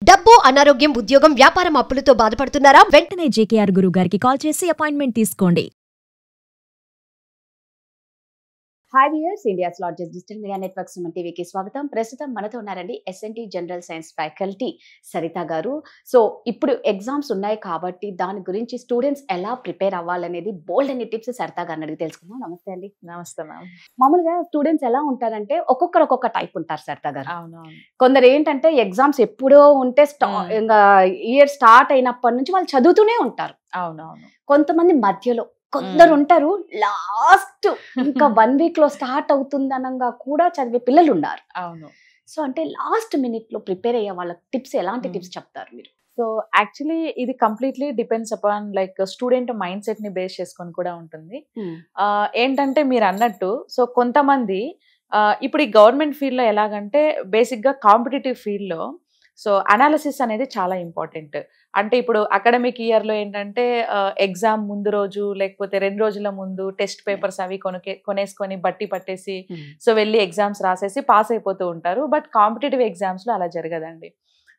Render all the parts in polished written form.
డబ్బు, అనారోగ్యం, ఉద్యోగం, వ్యాపారం అప్పులతో బాధపడుతున్నారా? వెంటనే జేకేఆర్ గురువు గారికి కాల్ చేసి అపాయింట్మెంట్ తీసుకోండి. Hi viewers, India's largest digital media network Suman టీవీకి స్వాగతం. ప్రస్తుతం మనతో ఉన్నారండి SNT general science faculty Saritha గారు. సో ఇప్పుడు ఎగ్జామ్స్ ఉన్నాయి కాబట్టి దాని గురించి స్టూడెంట్స్ ఎలా ప్రిపేర్ అవ్వాలనేది బోల్డ్ అనే టిప్స్ సరిత గారిని అడిగి తెలుసుకుందాం. నమస్తే అండి. నమస్తే మ్యామ్. మామూలుగా స్టూడెంట్స్ ఎలా ఉంటారంటే ఒక్కొక్కరు ఒక్కొక్క టైప్ ఉంటారు సరిత గారు. అవునవును. కొందరు ఏంటంటే ఎగ్జామ్స్ ఎప్పుడో ఉంటే ఇంకా ఇయర్ స్టార్ట్ అయినప్పటి నుంచి వాళ్ళు చదువుతూనే ఉంటారు. అవునవును. కొంతమంది మధ్యలో, కొందరు ఉంటారు లాస్ట్ ఇంకా 1 వీక్ లో స్టార్ట్ అవుతుంది అనగా కూడా చదివే పిల్లలు ఉన్నారు. అవును. సో అంటే లాస్ట్ మినిట్ లో ప్రిపేర్ అయ్యే వాళ్ళ టిప్స్, ఎలాంటి టిప్స్ చెప్తారు మీరు? సో యాక్చువల్లీ ఇది completely depends upon like student mind set ని బేస్ చేసుకొని కూడా ఉంటుంది. ఏంటంటే మీరు అన్నట్టు, సో కొంతమంది ఇప్పుడు ఈ గవర్నమెంట్ ఫీల్డ్ లో ఎలాగంటే బేసిక్ గా కాంపిటేటివ్ ఫీల్డ్ లో సో అనాలిసిస్ అనేది చాలా ఇంపార్టెంట్. అంటే ఇప్పుడు అకాడమిక్ ఇయర్ లో ఏంటంటే ఎగ్జామ్ ముందు రోజు లేకపోతే 2 రోజుల ముందు టెస్ట్ పేపర్స్ అవి కొనేసుకొని బట్టి పట్టేసి సో వెళ్ళి ఎగ్జామ్స్ రాసేసి పాస్ అయిపోతూ ఉంటారు. బట్ కాంపిటేటివ్ ఎగ్జామ్స్ లో అలా జరగదండి.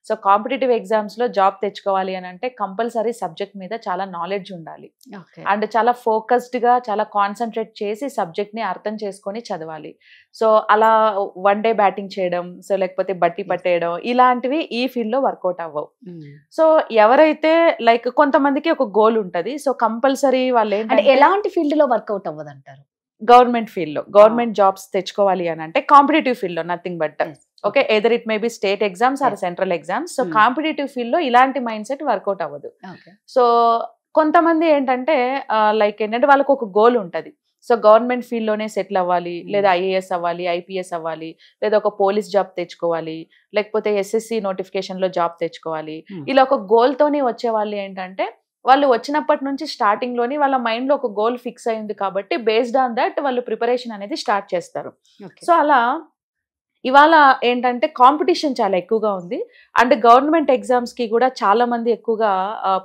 సో కాంపిటేటివ్ ఎగ్జామ్స్ లో జాబ్ తెచ్చుకోవాలి అని అంటే కంపల్సరీ సబ్జెక్ట్ మీద చాలా నాలెడ్జ్ ఉండాలి. అండ్ చాలా ఫోకస్డ్ గా, చాలా కాన్సన్ట్రేట్ చేసి సబ్జెక్ట్ ని అర్థం చేసుకొని చదవాలి. సో అలా 1 డే బ్యాటింగ్ చేయడం, సో లేకపోతే బట్టి పట్టేయడం ఇలాంటివి ఈ ఫీల్డ్ లో వర్కౌట్ అవ్వవు. సో ఎవరైతే లైక్ కొంతమందికి ఒక గోల్ ఉంటది. సో కంపల్సరీ వాళ్ళు ఏంటంటే ఎలాంటి ఫీల్డ్ లో వర్కౌట్ అవ్వదు అంటారు? గవర్నమెంట్ ఫీల్డ్ లో, గవర్నమెంట్ జాబ్స్ తెచ్చుకోవాలి అని అంటే కాంపిటేటివ్ ఫీల్డ్ లో nothing but okay, either it may be state exams or central exams. So competitive field లో ఇలాంటి మైండ్ సెట్ వర్కౌట్ అవ్వదు. సో కొంతమంది ఏంటంటే లైక్ ఏంటంటే వాళ్ళకు ఒక గోల్ ఉంటది. సో గవర్నమెంట్ ఫీల్డ్ లోనే సెటిల్ అవ్వాలి, లేదా ఐఏఎస్ అవ్వాలి, ఐపీఎస్ అవ్వాలి, లేదా ఒక పోలీస్ జాబ్ తెచ్చుకోవాలి, లేకపోతే ఎస్ఎస్సి నోటిఫికేషన్ లో జాబ్ తెచ్చుకోవాలి. ఇలా ఒక గోల్ తోని వచ్చే వాళ్ళు ఏంటంటే వాళ్ళు వచ్చినప్పటి నుంచి స్టార్టింగ్ లోని వాళ్ళ మైండ్ లో ఒక గోల్ ఫిక్స్ అయింది కాబట్టి బేస్డ్ ఆన్ దట్ వాళ్ళు ప్రిపరేషన్ అనేది స్టార్ట్ చేస్తారు. సో అలా ఇవాళ ఏంటంటే కాంపిటీషన్ చాలా ఎక్కువగా ఉంది. అండ్ గవర్నమెంట్ ఎగ్జామ్స్ కి కూడా చాలా మంది ఎక్కువగా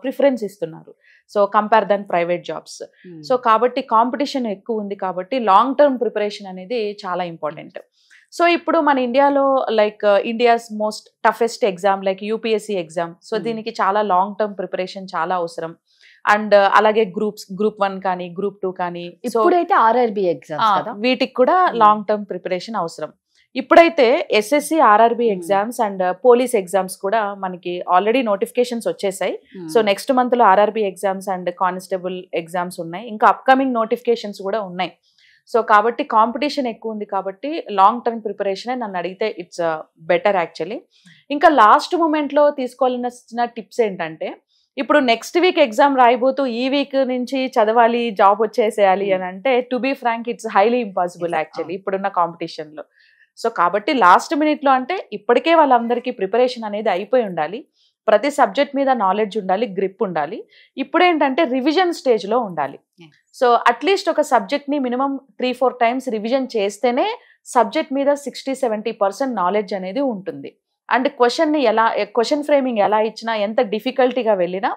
ప్రిఫరెన్స్ ఇస్తున్నారు. So compare than private jobs. So కాబట్టి కాంపిటీషన్ ఎక్కువ ఉంది కాబట్టి లాంగ్ టర్మ్ ప్రిపరేషన్ అనేది చాలా ఇంపార్టెంట్. సో ఇప్పుడు మన ఇండియాలో like India's most toughest exam like UPSC exam. So దీనికి చాలా లాంగ్ టర్మ్ ప్రిపరేషన్ చాలా అవసరం. అండ్ అలాగే గ్రూప్ 1 కానీ గ్రూప్ 2 కానీ ఇప్పుడైతే ఆర్ఆర్బి ఎగ్జామ్స్ వీటికి కూడా లాంగ్ టర్మ్ ప్రిపరేషన్ అవసరం. ఇప్పుడైతే SSC, RRB exams and police exams కూడా మనకి ఆల్రెడీ నోటిఫికేషన్స్ వచ్చేసాయి. సో నెక్స్ట్ మంత్ లో RRB exams and constable exams ఉన్నాయి. ఇంకా అప్కమింగ్ నోటిఫికేషన్స్ కూడా ఉన్నాయి. సో కాబట్టి కాంపిటీషన్ ఎక్కువ ఉంది కాబట్టి లాంగ్ టర్మ్ ప్రిపరేషన్ నన్ను అడిగితే ఇట్స్ బెటర్ యాక్చువల్లీ. ఇంకా లాస్ట్ మూమెంట్ లో తీసుకోవాల్సిన టిప్స్ ఏంటంటే, ఇప్పుడు నెక్స్ట్ వీక్ ఎగ్జామ్ రాయబోతూ ఈ వీక్ నుంచి చదవాలి, జాబ్ వచ్చేసేయాలి అని అంటే to be frank it's highly impossible actually ఇప్పుడున్న కాంపిటీషన్ లో. సో కాబట్టి లాస్ట్ మినిట్ లో అంటే ఇప్పటికే వాళ్ళందరికీ ప్రిపరేషన్ అనేది అయిపోయి ఉండాలి, ప్రతి సబ్జెక్ట్ మీద నాలెడ్జ్ ఉండాలి, గ్రిప్ ఉండాలి. ఇప్పుడు ఏంటంటే రివిజన్ స్టేజ్ లో ఉండాలి. సో అట్లీస్ట్ ఒక సబ్జెక్ట్ ని మినిమం 3-4 టైమ్స్ రివిజన్ చేస్తేనే సబ్జెక్ట్ మీద 60-70% నాలెడ్జ్ అనేది ఉంటుంది. అండ్ క్వశ్చన్ ఫ్రేమింగ్ ఎలా ఇచ్చినా, ఎంత డిఫికల్టీగా వెళ్ళినా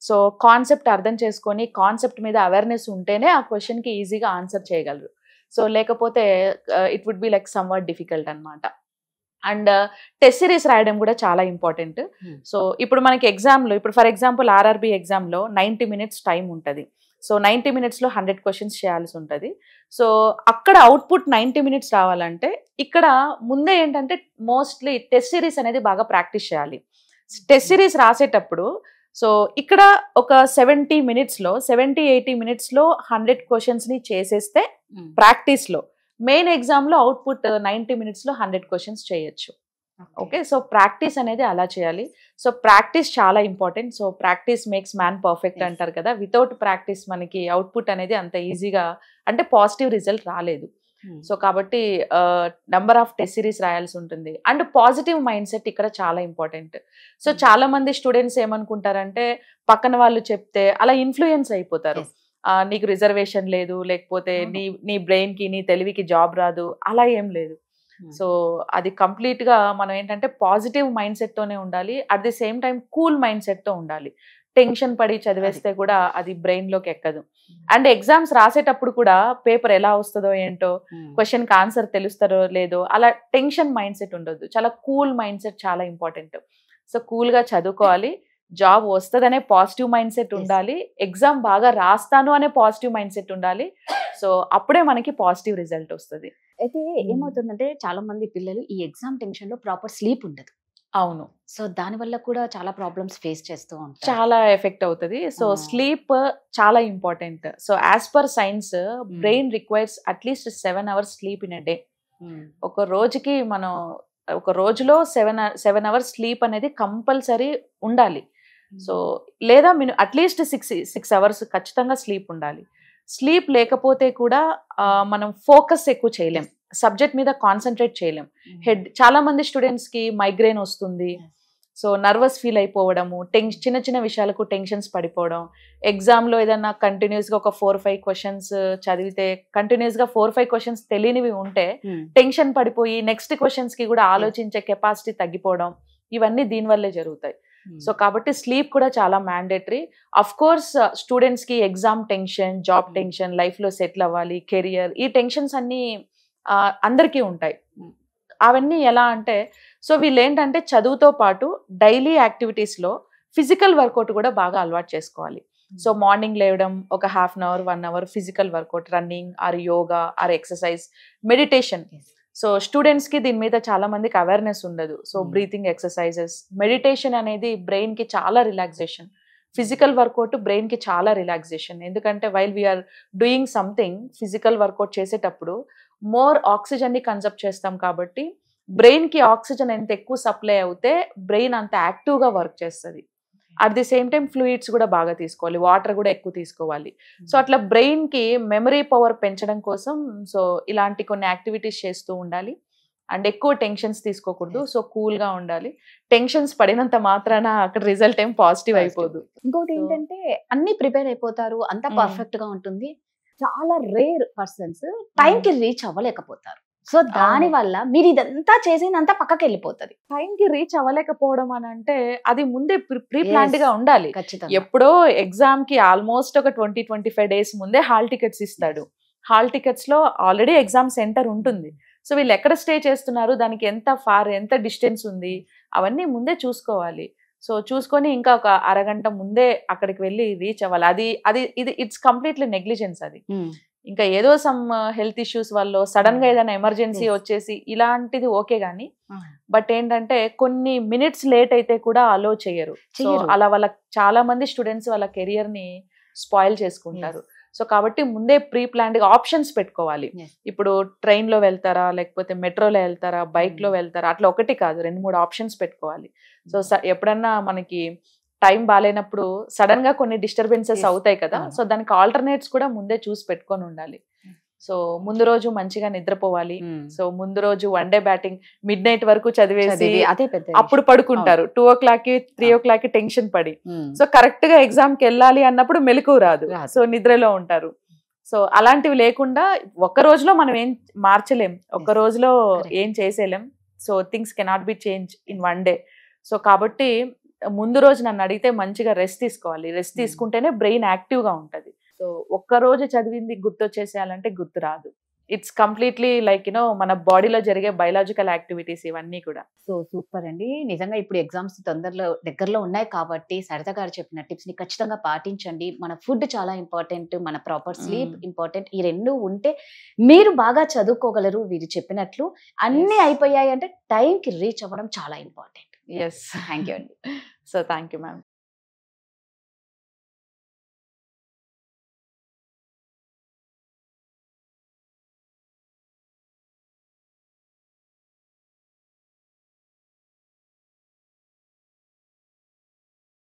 సో కాన్సెప్ట్ అర్థం చేసుకొని కాన్సెప్ట్ మీద అవేర్నెస్ ఉంటేనే ఆ క్వశ్చన్ కి ఈజీగా ఆన్సర్ చేయగలరు. సో లేకపోతే it would be like somewhat difficult అనమాట. అండ్ టెస్ట్ సిరీస్ రాయడం కూడా చాలా ఇంపార్టెంట్. సో ఇప్పుడు మనకి ఎగ్జామ్లో, ఇప్పుడు ఫర్ ఎగ్జాంపుల్ ఆర్ఆర్బి ఎగ్జామ్లో 90 minutes టైం ఉంటుంది. సో 90 minutes లో 100 questions చేయాల్సి ఉంటుంది. సో అక్కడ అవుట్పుట్ 90 minutes రావాలంటే ఇక్కడ ముందే ఏంటంటే మోస్ట్లీ టెస్ట్ సిరీస్ అనేది బాగా ప్రాక్టీస్ చేయాలి. టెస్ట్ సిరీస్ రాసేటప్పుడు సో ఇక్కడ ఒక 70 minutes లో 70-80 minutes లో 100 questions ని చేసేస్తే ప్రాక్టీస్ లో, మెయిన్ ఎగ్జామ్ లో అవుట్పుట్ 90 minutes లో 100 questions చేయొచ్చు. ఓకే, సో ప్రాక్టీస్ అనేది అలా చేయాలి. సో ప్రాక్టీస్ చాలా important. So practice makes man perfect అంటారు కదా. వితౌట్ ప్రాక్టీస్ మనకి అవుట్పుట్ అనేది అంత ఈజీగా అంటే పాజిటివ్ రిజల్ట్ రాలేదు. సో కాబట్టి నంబర్ ఆఫ్ టెస్ట్ సిరీస్ రాయాల్సి ఉంటుంది. అండ్ పాజిటివ్ మైండ్ సెట్ ఇక్కడ చాలా ఇంపార్టెంట్. సో చాలా మంది స్టూడెంట్స్ ఏమనుకుంటారంటే పక్కన వాళ్ళు చెప్తే అలా ఇన్ఫ్లుయెన్స్ అయిపోతారు. నీకు రిజర్వేషన్ లేదు, లేకపోతే నీ బ్రెయిన్ కి, నీ తెలివికి జాబ్ రాదు, అలా ఏం లేదు. సో అది కంప్లీట్ గా మనం ఏంటంటే పాజిటివ్ మైండ్ సెట్ తోనే ఉండాలి. At the same time cool mind set తో ఉండాలి. టెన్షన్ పడి చదివేస్తే కూడా అది బ్రెయిన్ లోకి ఎక్కదు. అండ్ ఎగ్జామ్స్ రాసేటప్పుడు కూడా పేపర్ ఎలా వస్తుందో ఏంటో, క్వశ్చన్ కి ఆన్సర్ తెలుస్తారో లేదో, అలా టెన్షన్ మైండ్ సెట్ ఉండొద్దు. చాలా కూల్ మైండ్ సెట్ చాలా ఇంపార్టెంట్. సో కూల్ గా చదువుకోవాలి, జాబ్ వస్తుందనే పాజిటివ్ మైండ్ సెట్ ఉండాలి, ఎగ్జామ్ బాగా రాస్తాను అనే పాజిటివ్ మైండ్ సెట్ ఉండాలి. సో అప్పుడే మనకి పాజిటివ్ రిజల్ట్ వస్తుంది. అయితే ఏమవుతుందంటే చాలా మంది పిల్లలు ఈ ఎగ్జామ్ టెన్షన్ లో ప్రాపర్ స్లీప్ ఉండదు. అవును, సో దాని వల్ల కూడా చాలా ప్రాబ్లమ్స్ ఫేస్ చేస్తూ ఉంటారు. చాలా ఎఫెక్ట్ అవుతుంది. సో స్లీప్ చాలా important. So as per science brain requires at least 7 hours sleep in a day. ఒక రోజుకి మనం ఒక రోజులో 7 hours స్లీప్ అనేది కంపల్సరీ ఉండాలి. సో లేదా అట్లీస్ట్ 6 hours ఖచ్చితంగా స్లీప్ ఉండాలి. స్లీప్ లేకపోతే కూడా మనం ఫోకస్ ఎక్కువ చేయలేం, సబ్జెక్ట్ మీద కాన్సన్ట్రేట్ చేయలేం. చాలా మంది స్టూడెంట్స్ కి మైగ్రేన్ వస్తుంది. సో నర్వస్ ఫీల్ అయిపోవడము, చిన్న చిన్న విషయాలకు టెన్షన్స్ పడిపోవడం. ఎగ్జామ్ లో ఏదైనా కంటిన్యూస్ గా ఒక 4-5 questions చదివితే కంటిన్యూస్ గా 4-5 questions తెలియనివి ఉంటే టెన్షన్ పడిపోయి నెక్స్ట్ క్వశ్చన్స్ కి కూడా ఆలోచించే కెపాసిటీ తగ్గిపోవడం, ఇవన్నీ దీనివల్లే జరుగుతాయి. సో కాబట్టి స్లీప్ కూడా చాలా మ్యాండేటరీ. అఫ్ కోర్స్ స్టూడెంట్స్ కి exam tension, job tension, life లో సెటిల్ అవ్వాలి, కెరియర్, ఈ టెన్షన్స్ అన్ని అందరికీ ఉంటాయి. అవన్నీ ఎలా అంటే, సో వీళ్ళు ఏంటంటే చదువుతో పాటు డైలీ యాక్టివిటీస్ లో ఫిజికల్ వర్కౌట్ కూడా బాగా అలవాటు చేసుకోవాలి. సో మార్నింగ్ లేవడం, ఒక 1/2 hour 1 hour physical work out, running or yoga are exercise, meditation. So students కి దీని మీద చాలా మందికి అవేర్నెస్ ఉండదు. సో బ్రీతింగ్ ఎక్సర్సైజెస్, మెడిటేషన్ అనేది బ్రెయిన్ కి చాలా రిలాక్సేషన్. ఫిజికల్ వర్కౌట్ బ్రెయిన్ కి చాలా రిలాక్సేషన్. ఎందుకంటే while we are doing something, physical workout చేసేటప్పుడు మోర్ ఆక్సిజన్ ని కన్సప్ట్ చేస్తాం కాబట్టి బ్రెయిన్ కి ఆక్సిజన్ ఎంత ఎక్కువ సప్లై అవుతే బ్రెయిన్ అంత యాక్టివ్ గా వర్క్ చేస్తుంది. At the same time fluids కూడా బాగా తీసుకోవాలి, వాటర్ కూడా ఎక్కువ తీసుకోవాలి. సో అట్లా బ్రెయిన్ కి మెమరీ పవర్ పెంచడం కోసం సో ఇలాంటి కొన్ని యాక్టివిటీస్ చేస్తూ ఉండాలి. అండ్ ఎక్కువ టెన్షన్స్ తీసుకోకూడదు. సో కూల్ గా ఉండాలి. టెన్షన్స్ పడినంత మాత్రాన అక్కడ రిజల్ట్ ఏం పాజిటివ్ అయిపోదు. ఇంకోటి ఏంటంటే అన్ని ప్రిపేర్ అయిపోతారు, అంతా పర్ఫెక్ట్ గా ఉంటుంది. చాలా రేర్ పర్సన్స్ టైం కి రీచ్ అవ్వలేకపోతారు. సో దాని వల్ల మీరు ఇదంతా చేసినంతా పక్కకి వెళ్ళిపోతుంది. టైం కి రీచ్ అవ్వలేకపోవడం అని అంటే అది ముందే ప్రీ ప్లాన్డ్ గా ఉండాలి. ఖచ్చితంగా ఎప్పుడో ఎగ్జామ్ కి ఆల్మోస్ట్ ఒక 20-25 days ముందే హాల్ టికెట్స్ ఇస్తాడు. హాల్ టికెట్స్ లో ఆల్రెడీ ఎగ్జామ్ సెంటర్ ఉంటుంది. సో వీళ్ళు ఎక్కడ స్టే చేస్తున్నారు, దానికి ఎంత డిస్టెన్స్ ఉంది, అవన్నీ ముందే చూసుకోవాలి. సో చూసుకొని ఇంకా ఒక అరగంట ముందే అక్కడికి వెళ్ళి రీచ్ అవ్వాలి. ఇది ఇట్స్ కంప్లీట్లీ నెగ్లిజెన్స్. అది ఇంకా ఏదో సమ్ హెల్త్ ఇష్యూస్ వల్ల సడన్ గా ఏదైనా ఎమర్జెన్సీ వచ్చేసి ఇలాంటిది ఓకే గానీ, బట్ ఏంటంటే కొన్ని మినిట్స్ లేట్ అయితే కూడా అలో చేయరు. సో అలా వాళ్ళ చాలా మంది స్టూడెంట్స్ వాళ్ళ కెరియర్ ని స్పాయిల్ చేసుకుంటారు. సో కాబట్టి ముందే ప్రీ ప్లాన్డ్ గా ఆప్షన్స్ పెట్టుకోవాలి. ఇప్పుడు ట్రైన్ లో వెళ్తారా, లేకపోతే మెట్రోలో వెళ్తారా, బైక్ లో వెళ్తారా, అట్లా ఒకటి కాదు 2-3 ఆప్షన్స్ పెట్టుకోవాలి. సో ఎప్పుడన్నా మనకి టైం బాగాలేనప్పుడు సడన్ గా కొన్ని డిస్టర్బెన్సెస్ అవుతాయి కదా. సో దానికి ఆల్టర్నేట్స్ కూడా ముందే చూసి పెట్టుకొని ఉండాలి. సో ముందు రోజు మంచిగా నిద్రపోవాలి. సో ముందు రోజు 1 day బ్యాటింగ్ midnight వరకు చదివేసి అప్పుడు పడుకుంటారు. 2 o'clock 3 o'clock టెన్షన్ పడి, సో కరెక్ట్ గా ఎగ్జామ్ కి వెళ్ళాలి అన్నప్పుడు మెలకువ రాదు. సో నిద్రలో ఉంటారు. సో అలాంటివి లేకుండా ఒక్క రోజులో మనం ఏం మార్చలేం, ఒక్క రోజులో ఏం చేసేలేం. So things cannot be change in 1 day. So కాబట్టి ముందు రోజు నన్ను అడిగితే మంచిగా రెస్ట్ తీసుకోవాలి. రెస్ట్ తీసుకుంటేనే బ్రెయిన్ యాక్టివ్ గా ఉంటది. సో ఒక్క రోజు చదివింది గుర్తొచ్చేసేయాలంటే గుర్తు రాదు. ఇట్స్ కంప్లీట్లీ లైక్ మన బాడీలో జరిగే బయలాజికల్ యాక్టివిటీస్ ఇవన్నీ కూడా. సో సూపర్ అండి. నిజంగా ఇప్పుడు ఎగ్జామ్స్ దగ్గరలో ఉన్నాయి కాబట్టి సరిత గారు చెప్పిన టిప్స్ ని ఖచ్చితంగా పాటించండి. మన ఫుడ్ చాలా ఇంపార్టెంట్, మన ప్రాపర్ స్లీప్ ఇంపార్టెంట్. ఈ రెండు ఉంటే మీరు బాగా చదువుకోగలరు. వీరు చెప్పినట్లు అన్ని అయిపోయాయి అంటే టైం కి రీచ్ అవ్వడం చాలా ఇంపార్టెంట్. Yes. థ్యాంక్ యూ అండి. So thank you, ma'am.